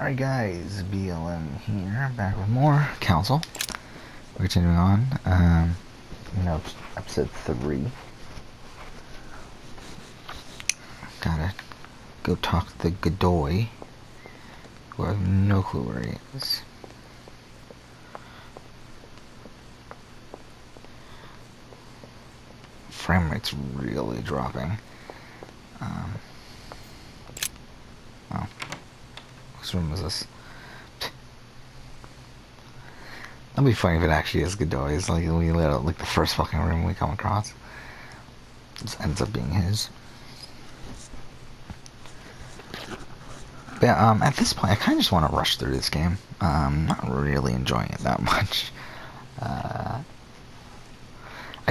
Alright guys, BLM here, back with more Council. We're continuing on, episode 3. Gotta go talk to the Godoy, who I have no clue where he is. Frame rate's really dropping. Oh. Whose room is this? That'd be funny if it actually is Godoy's. Like we let out like the first fucking room we come across. This ends up being his. But yeah, at this point, I kind of just want to rush through this game. Not really enjoying it that much. I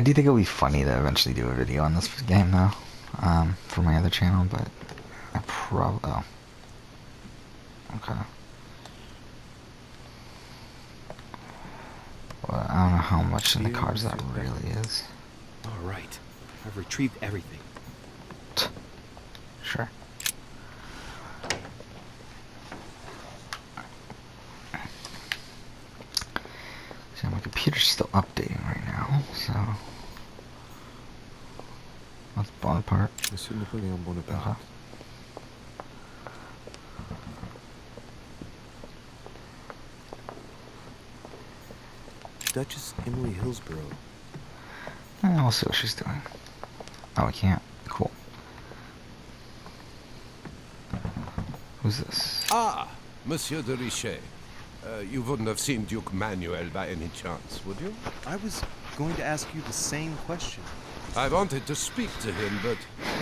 do think it would be funny to eventually do a video on this game, though, for my other channel. But I probably. Oh. Okay. Well, I don't know how much in the cards that really is. All right, I've retrieved everything. Sure. See, my computer's still updating right now, so that's Bonaparte. Monsieur Napoleon Bonaparte. Duchess Emily Hillsborough. We'll see what she's doing. Oh, we can't. Cool. Who's this? Ah, Monsieur de Richet. You wouldn't have seen Duke Manuel by any chance, would you? I was going to ask you the same question. I wanted to speak to him, but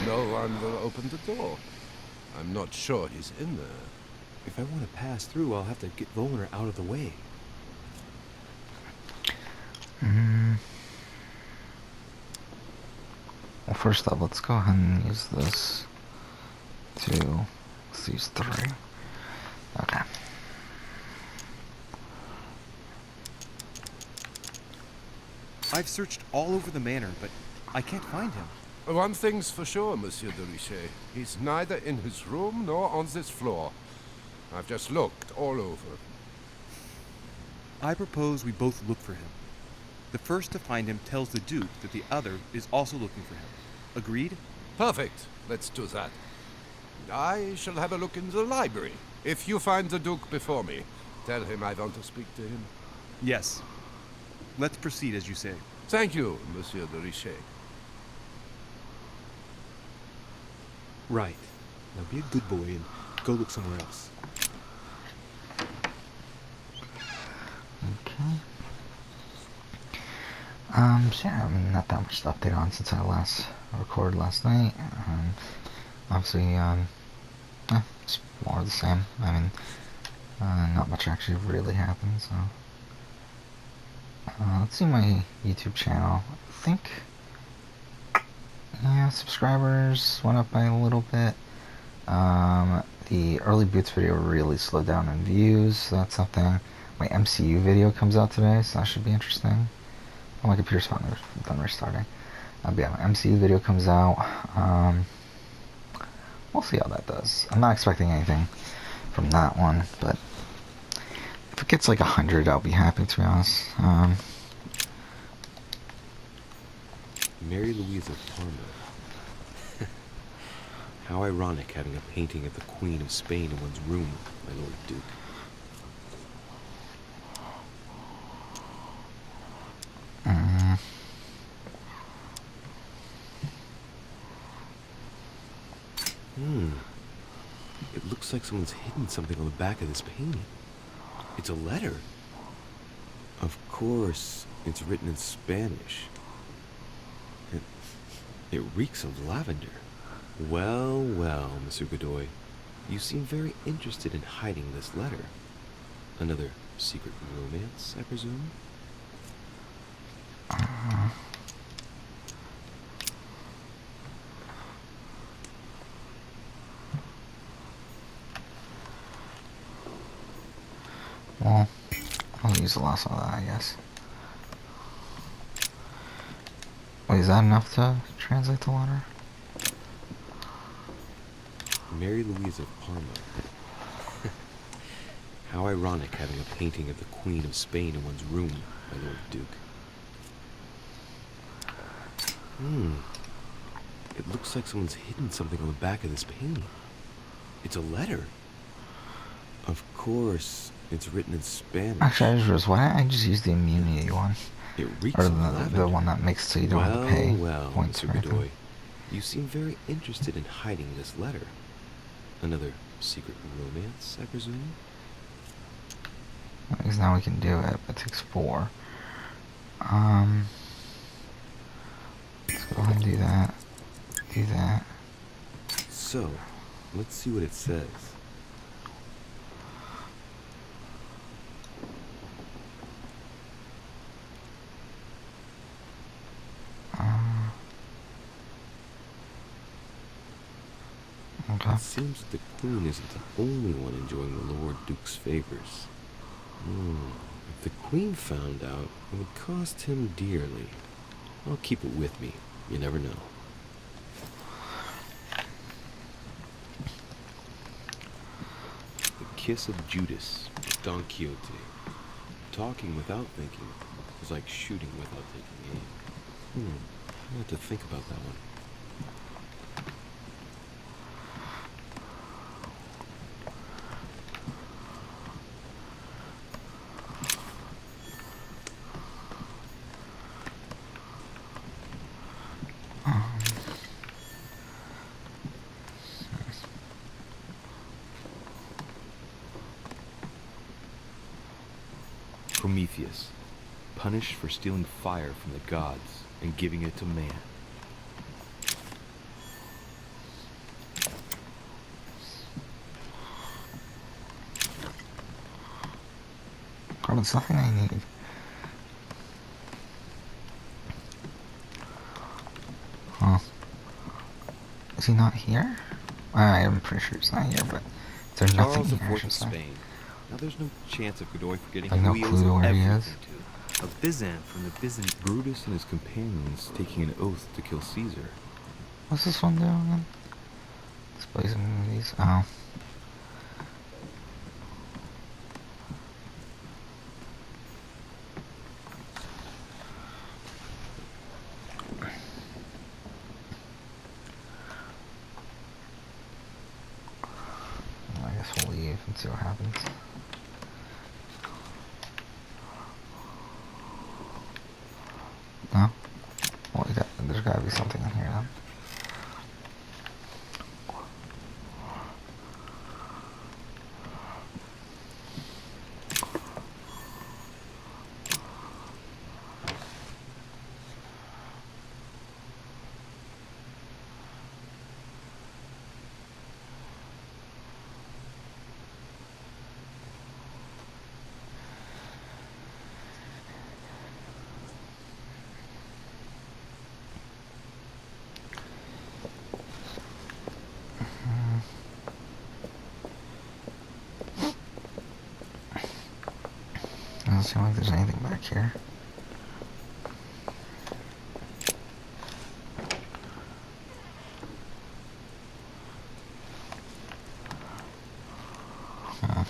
no one will open the door. I'm not sure he's in there. If I want to pass through, I'll have to get Volner out of the way. Well, first up, let's go ahead and use this. Let's use 3. Okay. I've searched all over the manor, but I can't find him. One thing's for sure, Monsieur de Richet. He's neither in his room nor on this floor. I've just looked all over. I propose we both look for him. The first to find him tells the Duke that the other is also looking for him. Agreed? Perfect. Let's do that. I shall have a look in the library. If you find the Duke before me, tell him I want to speak to him. Yes. Let's proceed as you say. Thank you, Monsieur de Richet. Right. Now be a good boy and go look somewhere else. Okay. So yeah, I mean, not that much to update on since I last recorded last night. Obviously, it's more of the same. I mean, not much actually really happened, so. Let's see my YouTube channel. I think, yeah, subscribers went up by a little bit. The early boots video really slowed down in views, so that's something. My MCU video comes out today, so that should be interesting. Oh, my computer's finally done restarting. But yeah, my MCU video comes out. We'll see how that does. I'm not expecting anything from that one, but if it gets like 100, I'll be happy, to be honest. Mary Louise of Parma. How ironic having a painting of the Queen of Spain in one's room, my Lord Duke. It looks like someone's hidden something on the back of this painting. It's a letter. Of course, it's written in Spanish. It reeks of lavender. Well, well, Monsieur Godoy. You seem very interested in hiding this letter. Another secret romance, I presume? Well, I'll use the last one of that, I guess. Wait, is that enough to translate the letter? Mary Louise of Parma. How ironic having a painting of the Queen of Spain in one's room, my Lord Duke. It looks like someone's hidden something on the back of this painting. It's a letter. Of course, it's written in Spanish. Actually, I just realized, why don't I just use the immunity one? It reeks Or of lavender. the one that makes so you don't have to pay Well, points Mr. for anything. Godoy, you seem very interested in hiding this letter. Another secret romance, I presume? Because now we can do it, but it takes 4. Let's go ahead and do that. Do that. So, let's see what it says. Okay. It seems that the Queen isn't the only one enjoying the Lord Duke's favors. If the Queen found out, it would cost him dearly. I'll keep it with me. You never know. The Kiss of Judas, Don Quixote. Talking without thinking was like shooting without taking aim. I'll have to think about that one. Prometheus, punished for stealing fire from the gods and giving it to man. Probably something I need. Huh. Is he not here? I'm pretty sure he's not here, but there's nothing Charles here, I IV should of say. Spain. Now there's no chance of Godoy forgetting Like, who no he clue owes where he is? everything to. A Byzant from the Byzant. Brutus and his companions taking an oath to kill Caesar. What's this one doing again? Displays immunities. Oh. I guess we'll leave and see what happens. No? Well, there's gotta be something in here then. Doesn't seem like there's anything back here. Huh.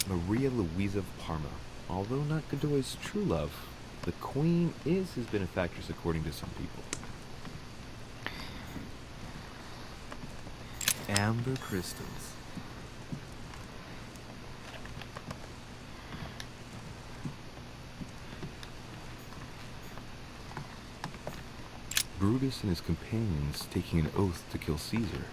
Maria Louisa of Parma. Although not Godoy's true love, the Queen is his benefactress according to some people. Amber crystals. Brutus and his companions taking an oath to kill Caesar.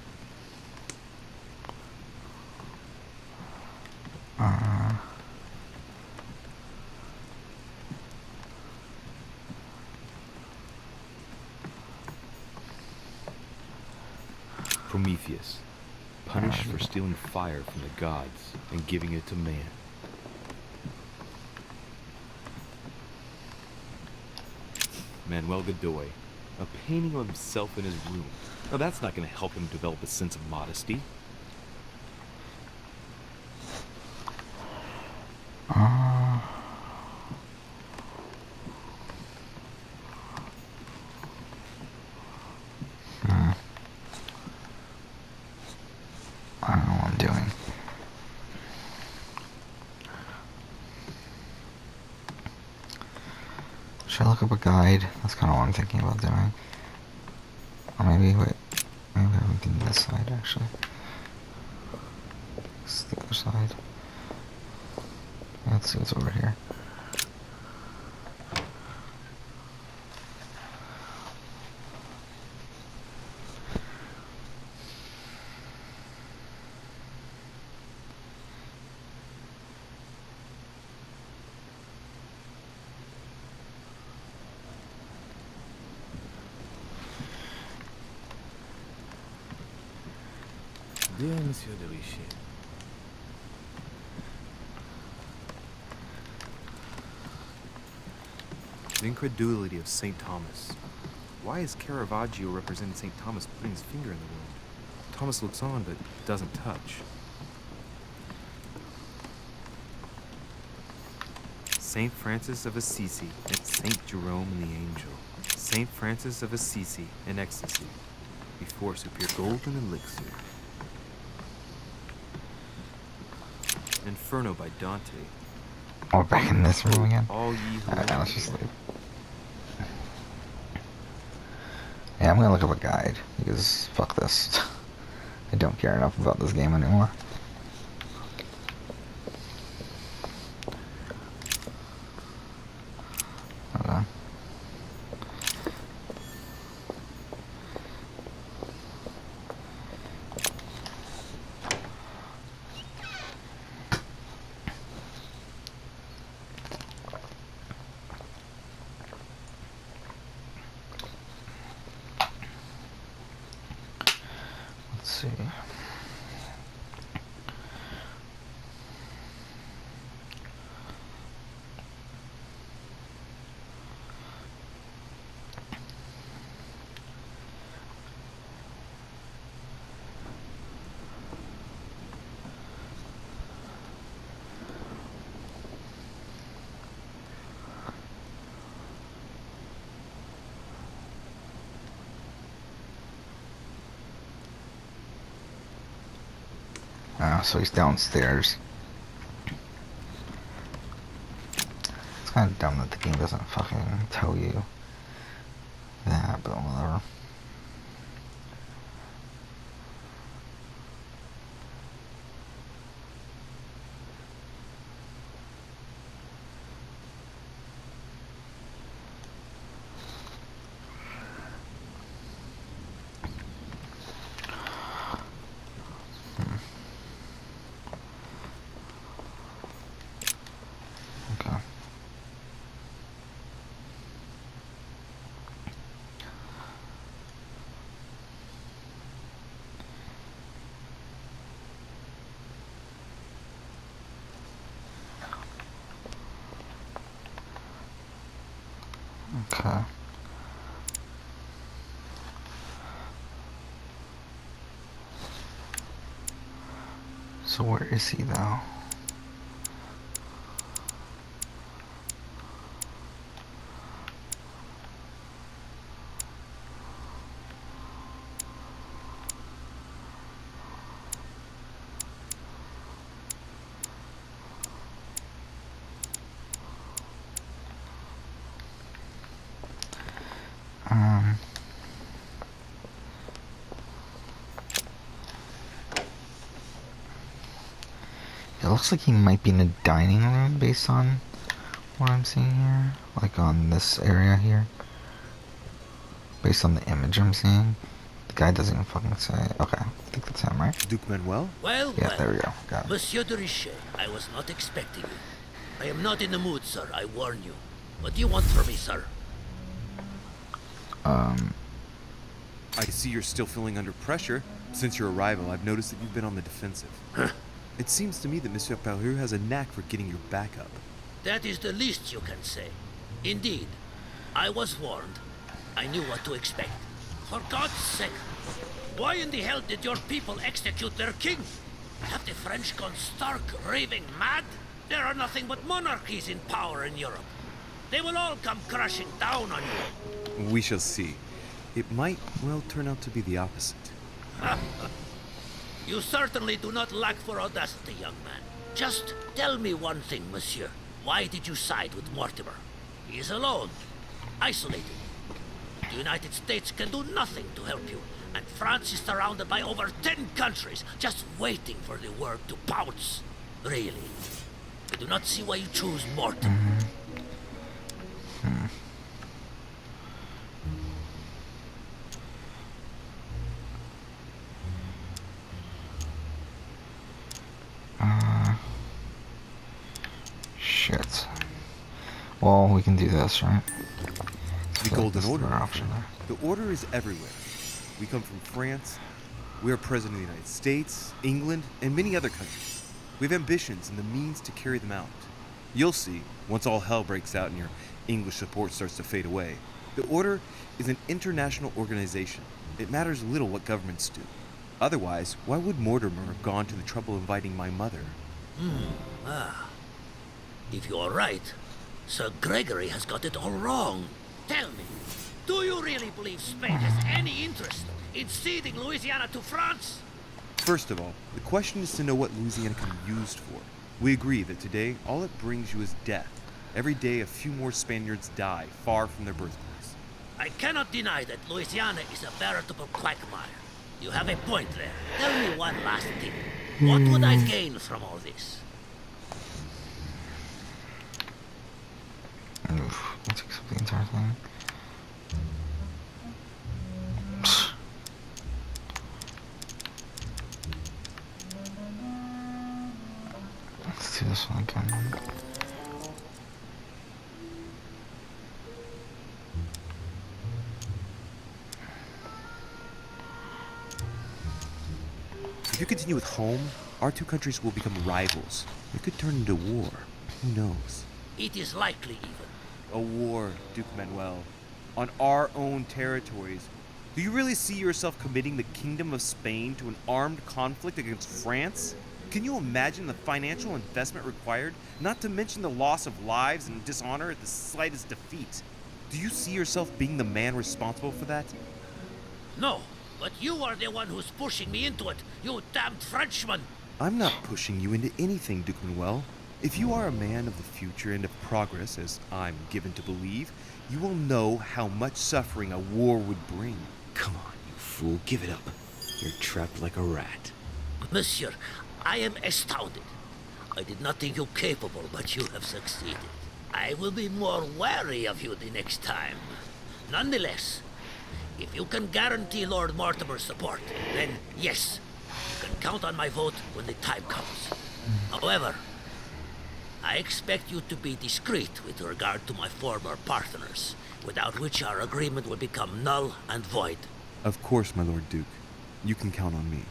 Prometheus, punished for stealing fire from the gods and giving it to man. Manuel Godoy, a painting of himself in his room. Now that's not going to help him develop a sense of modesty. Should I look up a guide? That's kind of what I'm thinking about doing. Or maybe, wait. Maybe I haven't done this side, actually. This is the other side. Yeah, let's see what's over here. Dear Monsieur de Richet, the incredulity of St. Thomas. Why is Caravaggio representing St. Thomas putting his finger in the wound? Thomas looks on but doesn't touch. St. Francis of Assisi and St. Jerome and the Angel. St. Francis of Assisi in ecstasy before superior golden elixir. Inferno by Dante. Oh, back in this room again? All ye who Alright, enter let's just here. leave. Yeah, I'm gonna look up a guide, because fuck this. I don't care enough about this game anymore. Okay. Let's see. Oh, so he's downstairs. It's kind of dumb that the game doesn't fucking tell you that, but whatever. Okay. Okay. So where is he though? It looks like he might be in a dining room based on what I'm seeing here. Like on this area here. Based on the image I'm seeing. The guy doesn't even fucking say. Okay, I think that's him, right? Duke Manuel? Well, Yeah, well. there we go. Got it. Monsieur de Richet, I was not expecting you. I am not in the mood, sir, I warn you. What do you want from me, sir? I see you're still feeling under pressure. Since your arrival, I've noticed that you've been on the defensive. It seems to me that Monsieur Parure has a knack for getting your back up. That is the least you can say. Indeed, I was warned. I knew what to expect. For God's sake, why in the hell did your people execute their king? Have the French gone stark, raving mad? There are nothing but monarchies in power in Europe. They will all come crashing down on you. We shall see. It might, well, turn out to be the opposite. You certainly do not lack for audacity, young man. Just tell me one thing, monsieur. Why did you side with Mortimer? He is alone. isolated. The United States can do nothing to help you, and France is surrounded by over 10 countries just waiting for the word to pounce. Really, I do not see why you choose Morton. Shit. Well, we can do this, right? The Golden This is Order. our my option friend. there. The Order is everywhere. We come from France. We are President of the United States, England, and many other countries. We have ambitions and the means to carry them out. You'll see, once all hell breaks out and your English support starts to fade away. The Order is an international organization. It matters little what governments do. Otherwise, why would Mortimer have gone to the trouble of inviting my mother? If you are right, Sir Gregory has got it all wrong. Tell me, do you really believe Spain has any interest in ceding Louisiana to France? First of all, the question is to know what Louisiana can be used for. We agree that today, all it brings you is death. Every day, a few more Spaniards die far from their birthplace. I cannot deny that Louisiana is a veritable quagmire. You have a point there. Tell me one last thing. What would I gain from all this? Oof, that takes up the entire thing. Let's do this one again. If you continue with home, our two countries will become rivals. It could turn into war. Who knows? It is likely even. A war, Duke Manuel. On our own territories. Do you really see yourself committing the Kingdom of Spain to an armed conflict against France? Can you imagine the financial investment required, not to mention the loss of lives and dishonor at the slightest defeat? Do you see yourself being the man responsible for that? No, but you are the one who's pushing me into it, you damned Frenchman! I'm not pushing you into anything, Duke Manuel. If you are a man of the future and of progress, as I'm given to believe, you will know how much suffering a war would bring. Come on, you fool, give it up. You're trapped like a rat. Monsieur, I am astounded. I did not think you capable, but you have succeeded. I will be more wary of you the next time. Nonetheless, if you can guarantee Lord Mortimer's support, then yes, you can count on my vote when the time comes. However, I expect you to be discreet with regard to my former partners, without which our agreement will become null and void. Of course, my Lord Duke. You can count on me.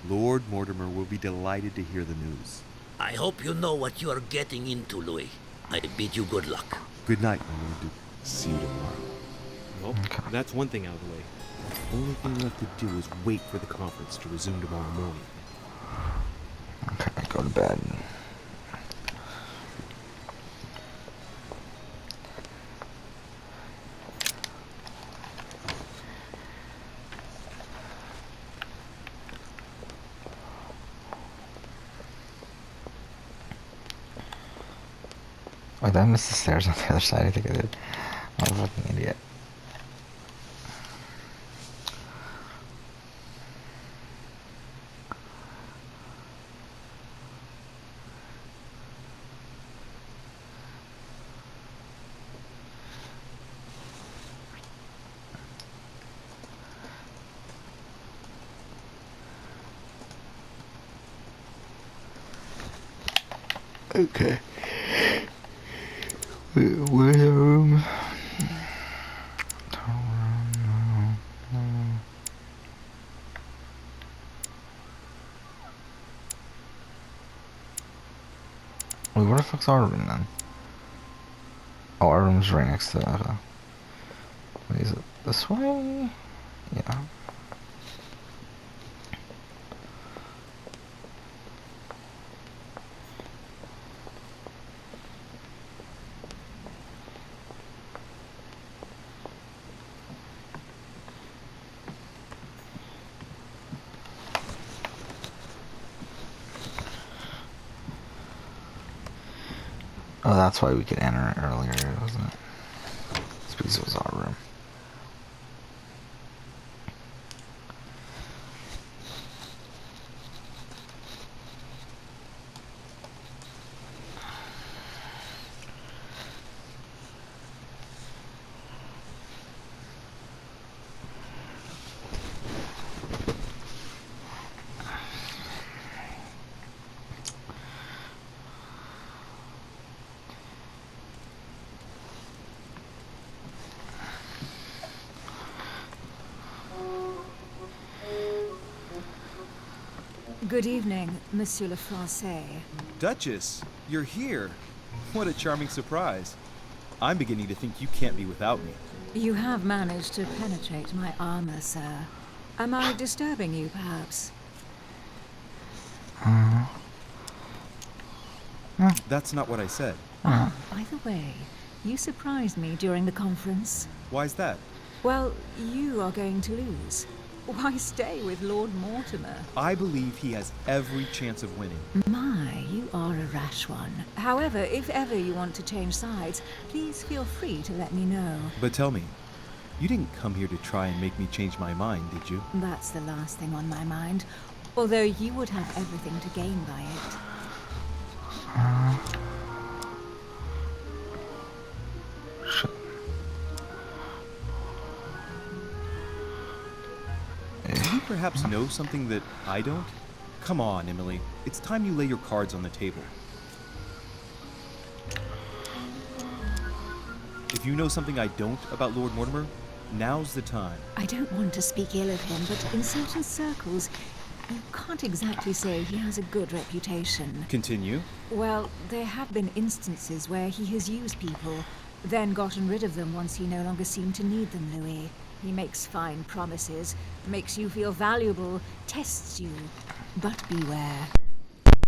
Lord Mortimer will be delighted to hear the news. I hope you know what you are getting into, Louis. I bid you good luck. Good night, my Lord Duke. See you tomorrow. Well, that's one thing out of the way. Only thing left to do is wait for the conference to resume tomorrow morning. Okay, go to bed. Wait, did I miss the stairs on the other side? I think I did. I'm a fucking idiot. Okay. Where's the room? Wait, where the fuck's our room then? Oh, our room's right next to that. Wait, is it this way? Yeah. Oh, that's why we could enter it earlier, wasn't it? It's because it was our room. Good evening, Monsieur le Français. Duchess, you're here. What a charming surprise. I'm beginning to think you can't be without me. You have managed to penetrate my armor, sir. Am I disturbing you, perhaps? That's not what I said. Ah, by the way, you surprised me during the conference. Why's that? Well, you are going to lose. Why stay with Lord Mortimer? I believe he has every chance of winning. My, you are a rash one. However, if ever you want to change sides, please feel free to let me know. But tell me, you didn't come here to try and make me change my mind, did you? That's the last thing on my mind. Although you would have everything to gain by it. Do you perhaps know something that I don't? Come on, Emily. It's time you lay your cards on the table. If you know something I don't about Lord Mortimer, now's the time. I don't want to speak ill of him, but in certain circles, you can't exactly say he has a good reputation. Continue. Well, there have been instances where he has used people, then gotten rid of them once he no longer seemed to need them, Louis. He makes fine promises, makes you feel valuable, tests you. But beware.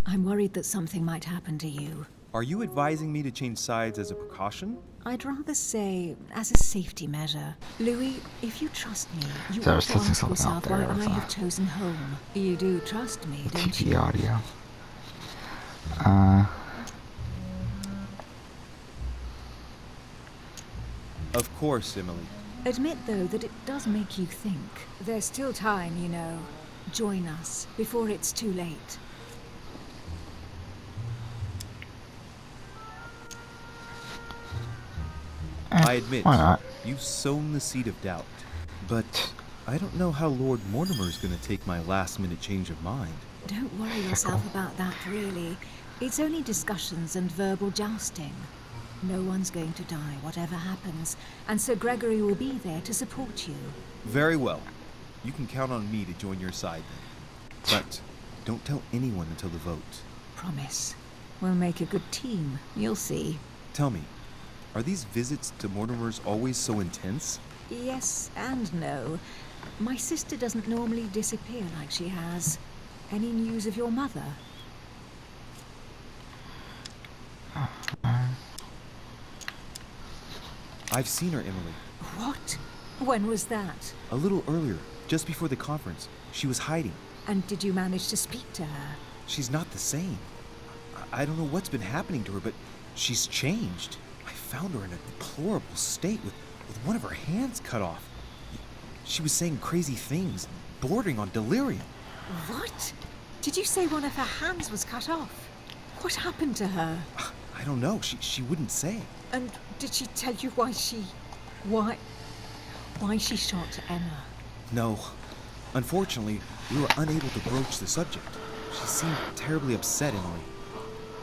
I'm worried that something might happen to you. Are you advising me to change sides as a precaution? I'd rather say as a safety measure. Louis, if you trust me, you So I ought was to testing ask something out yourself there why with, I have chosen home. You do trust me, don't TV you? audio. Of course, Emily. Admit, though, that it does make you think. There's still time, you know. Join us before it's too late. I admit, Why not? you've sown the seed of doubt. But I don't know how Lord Mortimer's gonna take my last-minute change of mind. Don't worry yourself about that, really. It's only discussions and verbal jousting. No one's going to die, whatever happens, and Sir Gregory will be there to support you. Very well. You can count on me to join your side then. But don't tell anyone until the vote. Promise. We'll make a good team. You'll see. Tell me, are these visits to Mortimer's always so intense? Yes and no. My sister doesn't normally disappear like she has. Any news of your mother? I've seen her, Emily. What? When was that? A little earlier, just before the conference. She was hiding. And did you manage to speak to her? She's not the same. I don't know what's been happening to her, but she's changed. I found her in a deplorable state with one of her hands cut off. She was saying crazy things, bordering on delirium. What? Did you say one of her hands was cut off? What happened to her? I don't know. She wouldn't say. And did she tell you why she shot Emma? No. Unfortunately, we were unable to broach the subject. She seemed terribly upset, Emily.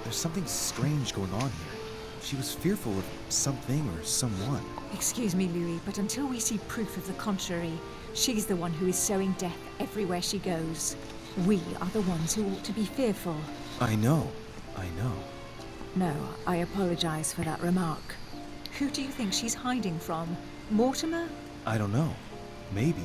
There's something strange going on here. She was fearful of something or someone. Excuse me, Louis, but until we see proof of the contrary, she's the one who is sowing death everywhere she goes. We are the ones who ought to be fearful. I know. No, I apologize for that remark. Who do you think she's hiding from? Mortimer? I don't know. Maybe.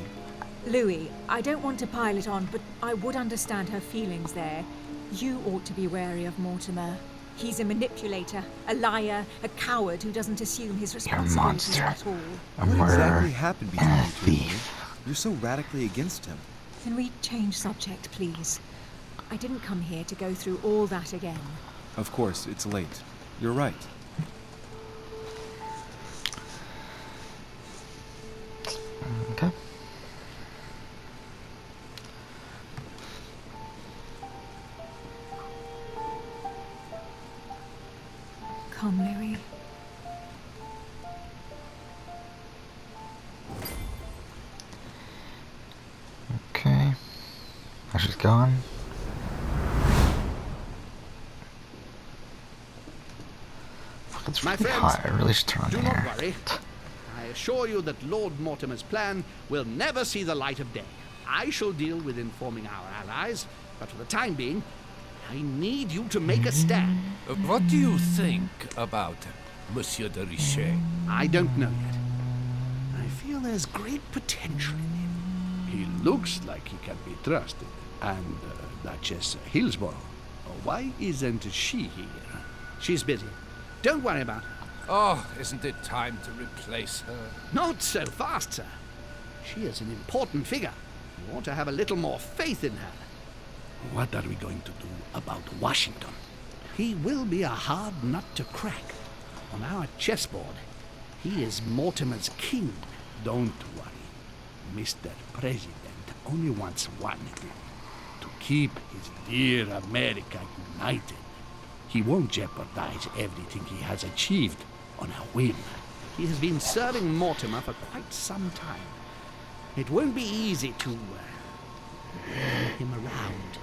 Louis, I don't want to pile it on, but I would understand her feelings there. You ought to be wary of Mortimer. He's a manipulator, a liar, a coward who doesn't assume his responsibilities monster. at all. A What murderer exactly happened between and a you two, Emily? thief. You're so radically against him. Can we change subject, please? I didn't come here to go through all that again. Of course, it's late. You're right. Okay. Come, Louis. Okay. Now she's gone. Fuck, it's My really friends, hot. I really should turn on do the not air. worry. I assure you that Lord Mortimer's plan will never see the light of day. I shall deal with informing our allies, but for the time being, I need you to make a stand. What do you think about Monsieur de Richet? I don't know yet. I feel there's great potential in him. He looks like he can be trusted. And Duchess Hillsborough, why isn't she here? She's busy. Don't worry about her. Oh, isn't it time to replace her? Not so fast, sir. She is an important figure. You ought to have a little more faith in her. What are we going to do about Washington? He will be a hard nut to crack. On our chessboard, he is Mortimer's king. Don't worry. Mr. President only wants one thing: to keep his dear America united. He won't jeopardize everything he has achieved on a whim. He has been serving Mortimer for quite some time. It won't be easy to turn him around.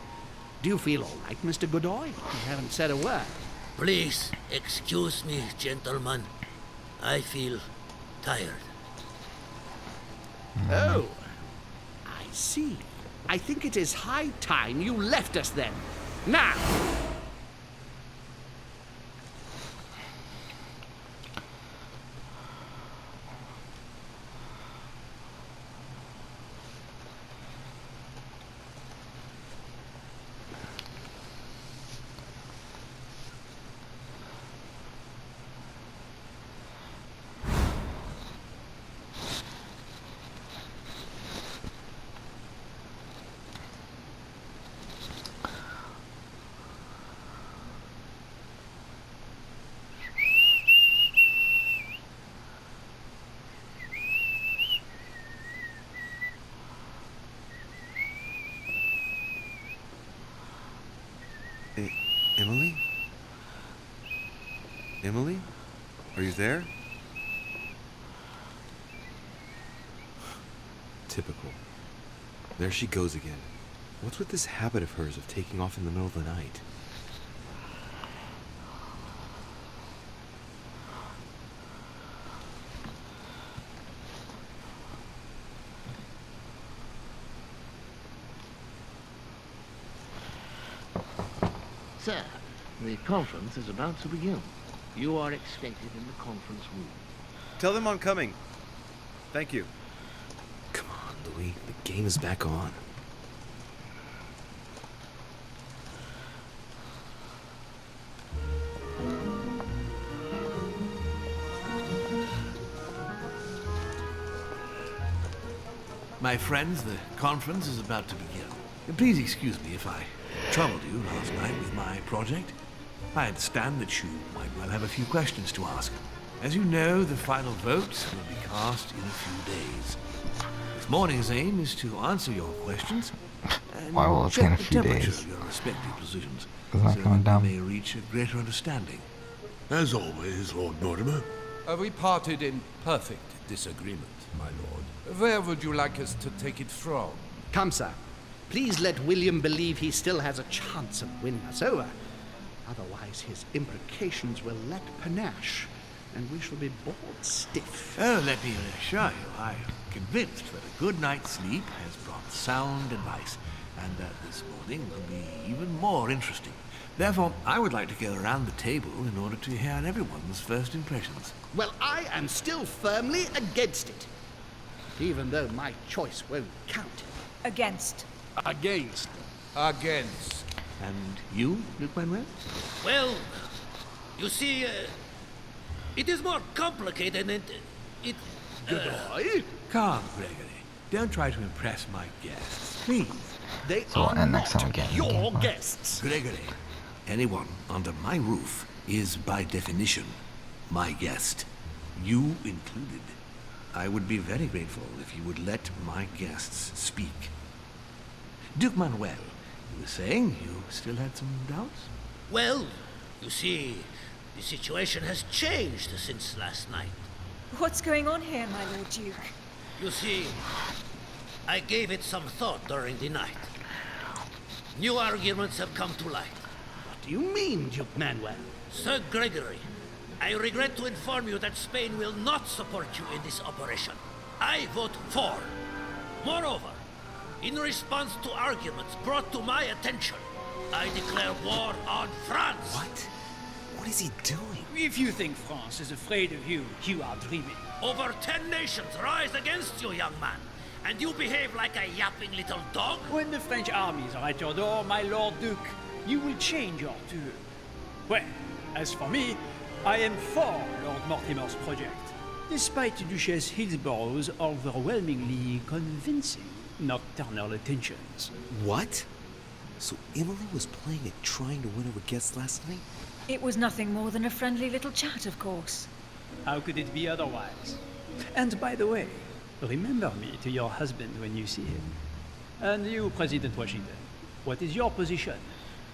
Do you feel all right, Mr. Godoy? You haven't said a word. Please excuse me, gentlemen. I feel tired. Oh, I see. I think it is high time you left us then. Now! Emily? Emily? Are you there? Typical. There she goes again. What's with this habit of hers of taking off in the middle of the night? Sir, the conference is about to begin. You are expected in the conference room. Tell them I'm coming. Thank you. Come on, Louis. The game is back on. My friends, the conference is about to begin. Please excuse me if I troubled you last night with my project. I understand that you might well have a few questions to ask. As you know, the final vote will be cast in a few days. This morning's aim is to answer your questions and Why will it be in check a the few temperature days? of your respective positions, It's not so going that down. we may reach a greater understanding. As always, Lord Mortimer. We parted in perfect disagreement, my lord. Where would you like us to take it from? Come, sir. Please let William believe he still has a chance of winning us over. Otherwise, his imprecations will lack panache, and we shall be bored stiff. Oh, let me reassure you, I am convinced that a good night's sleep has brought sound advice, and that this morning will be even more interesting. Therefore, I would like to go around the table in order to hear everyone's first impressions. Well, I am still firmly against it, even though my choice won't count. Against. Against. Against. And you, Luke Manuel? Well, you see, it is more complicated and it... Goodbye. Calm, Gregory. Don't try to impress my guests, please. They So we'll are end not next time we get in the your game. guests. Gregory, anyone under my roof is by definition my guest. You included. I would be very grateful if you would let my guests speak. Duke Manuel, you were saying you still had some doubts? Well, you see, the situation has changed since last night. What's going on here, my Lord Duke? You see, I gave it some thought during the night. New arguments have come to light. What do you mean, Duke Manuel? Sir Gregory, I regret to inform you that Spain will not support you in this operation. I vote for. Moreover, in response to arguments brought to my attention, I declare war on France. What? What is he doing? If you think France is afraid of you, you are dreaming. Over 10 nations rise against you, young man, and you behave like a yapping little dog? When the French armies are at your door, my Lord Duke, you will change your tune. Well, as for me, I am for Lord Mortimer's project, despite Duchess Hillsborough's overwhelmingly convincing nocturnal attentions. What? So Emily was playing at trying to win over guests last night? It was nothing more than a friendly little chat, of course. How could it be otherwise? And by the way, remember me to your husband when you see him. And you, President Washington, what is your position?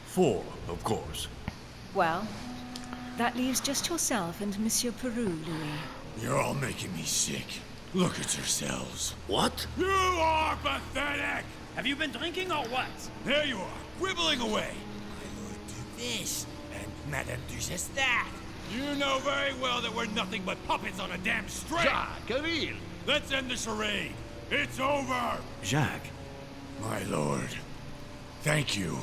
For, of course. Well, that leaves just yourself and Monsieur Peru, Louis. You're all making me sick. Look at yourselves. What? You are pathetic! Have you been drinking or what? There you are, quibbling away. My lord do this, and Madame Duchess that. You know very well that we're nothing but puppets on a damn string. Jacques, Camille! Let's end the charade. It's over. Jacques, My lord, thank you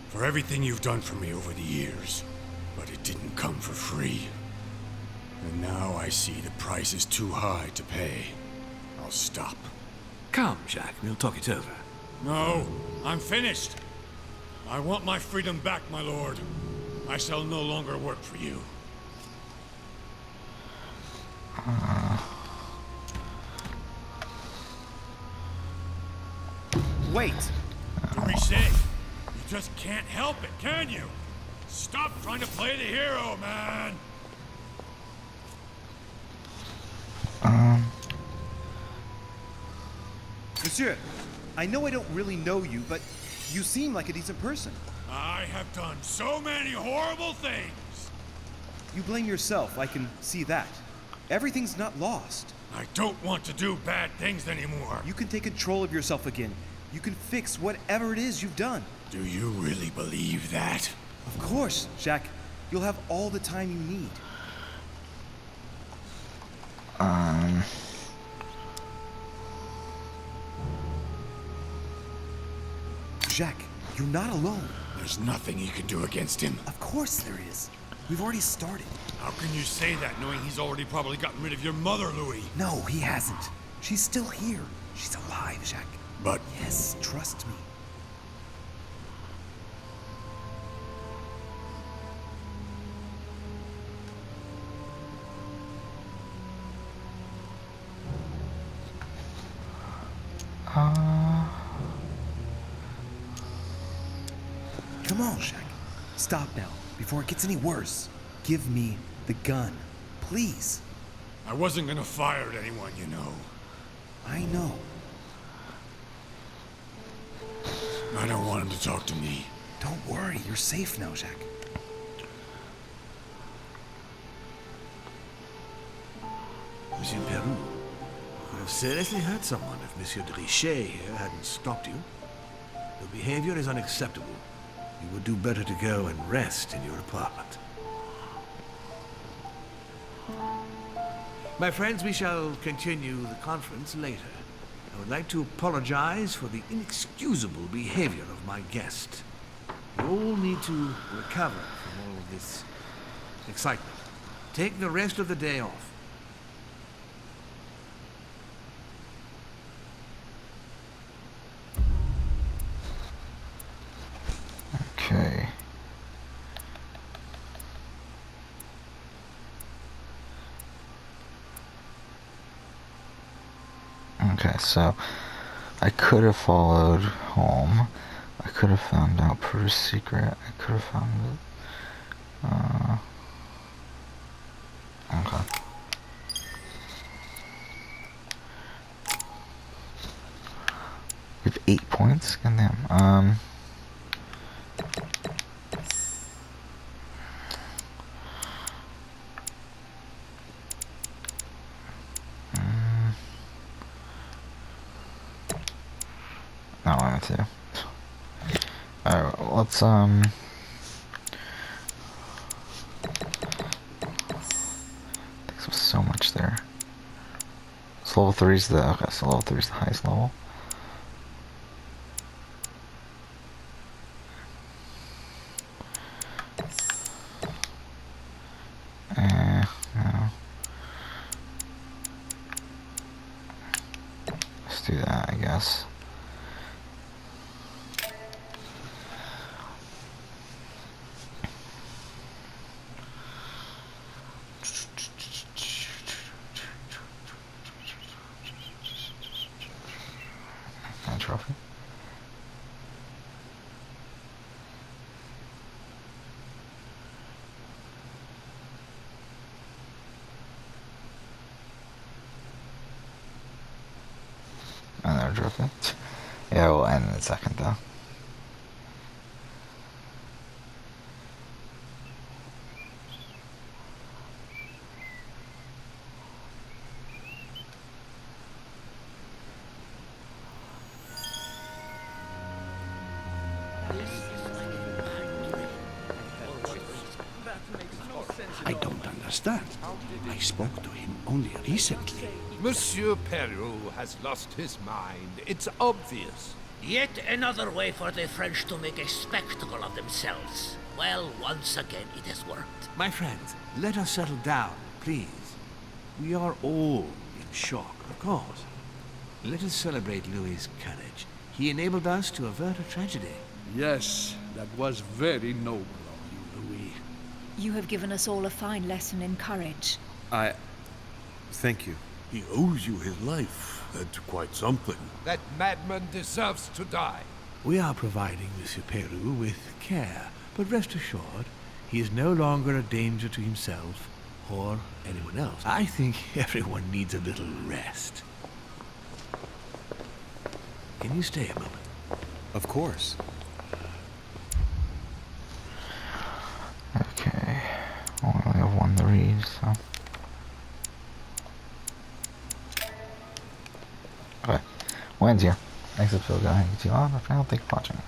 for everything you've done for me over the years. But it didn't come for free. And now I see the price is too high to pay. I'll stop. come, Jacques, we'll talk it over. No, I'm finished. I want my freedom back, my lord. I shall no longer work for you. Wait! Richet, you just can't help it, can you? Stop trying to play the hero, man! Monsieur, I know I don't really know you, but you seem like a decent person. I have done so many horrible things! You blame yourself, I can see that. Everything's not lost. I don't want to do bad things anymore. You can take control of yourself again. You can fix whatever it is you've done. Do you really believe that? Of course, Jacques. You'll have all the time you need. Jacques, you're not alone. There's nothing you can do against him. Of course there is. We've already started. How can you say that, knowing he's already probably gotten rid of your mother, Louis? No, he hasn't. She's still here. She's alive, Jacques. But... Yes, trust me. Come on, Jacques. Stop now, before it gets any worse. Give me the gun, please. I wasn't gonna fire at anyone, you know. I know. I don't want him to talk to me. Don't worry, you're safe now, Jacques. Monsieur Peru, you could have seriously hurt someone if Monsieur de Richet here hadn't stopped you. Your behavior is unacceptable. You would do better to go and rest in your apartment. My friends, we shall continue the conference later. I would like to apologize for the inexcusable behavior of my guest. You all need to recover from all of this excitement. Take the rest of the day off. Okay. Okay, so I could have followed home. I could have found out Peru's secret. I could have found it. Okay. 8 points. Goddamn. I wanted to. Alright, let's there's so much there. So level 3 is the okay, so level 3 is the highest level. No. Let's do that, I guess. Trophy. Another trophy. Yeah, we'll end in a second though. I don't understand. I spoke to him only recently. Monsieur Peru has lost his mind. It's obvious. Yet another way for the French to make a spectacle of themselves. Well, once again it has worked. My friends, let us settle down, please. We are all in shock, of course. Let us celebrate Louis's courage. He enabled us to avert a tragedy. Yes, that was very noble of you, Louis. You have given us all a fine lesson in courage. Thank you. He owes you his life. That's quite something. That madman deserves to die. We are providing Monsieur Peru with care, but rest assured, he is no longer a danger to himself or anyone else. I think everyone needs a little rest. Can you stay a moment? Of course. Okay. Well, we only have one to read, so. Okay. We'll end here. Next episode, guys. Thank you for watching.